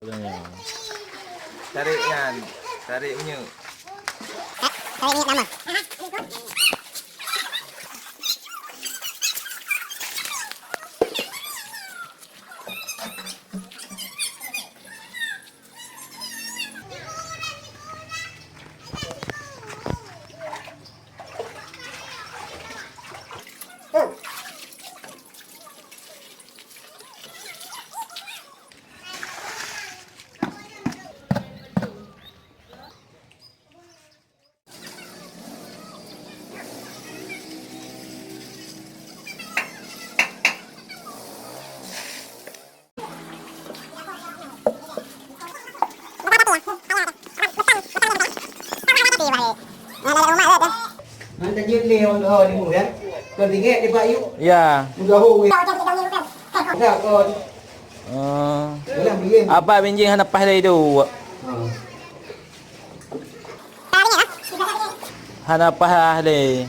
Ganyan. Tarik yan. Tarik punya. Tarik minyak nama. Nanti ni orang ni muda. Kau tinggal di bayu. Ya. Mudah hui. Dah kau. Dalam bikin. Apa benjing hana pahlay tu? Hana pahlay.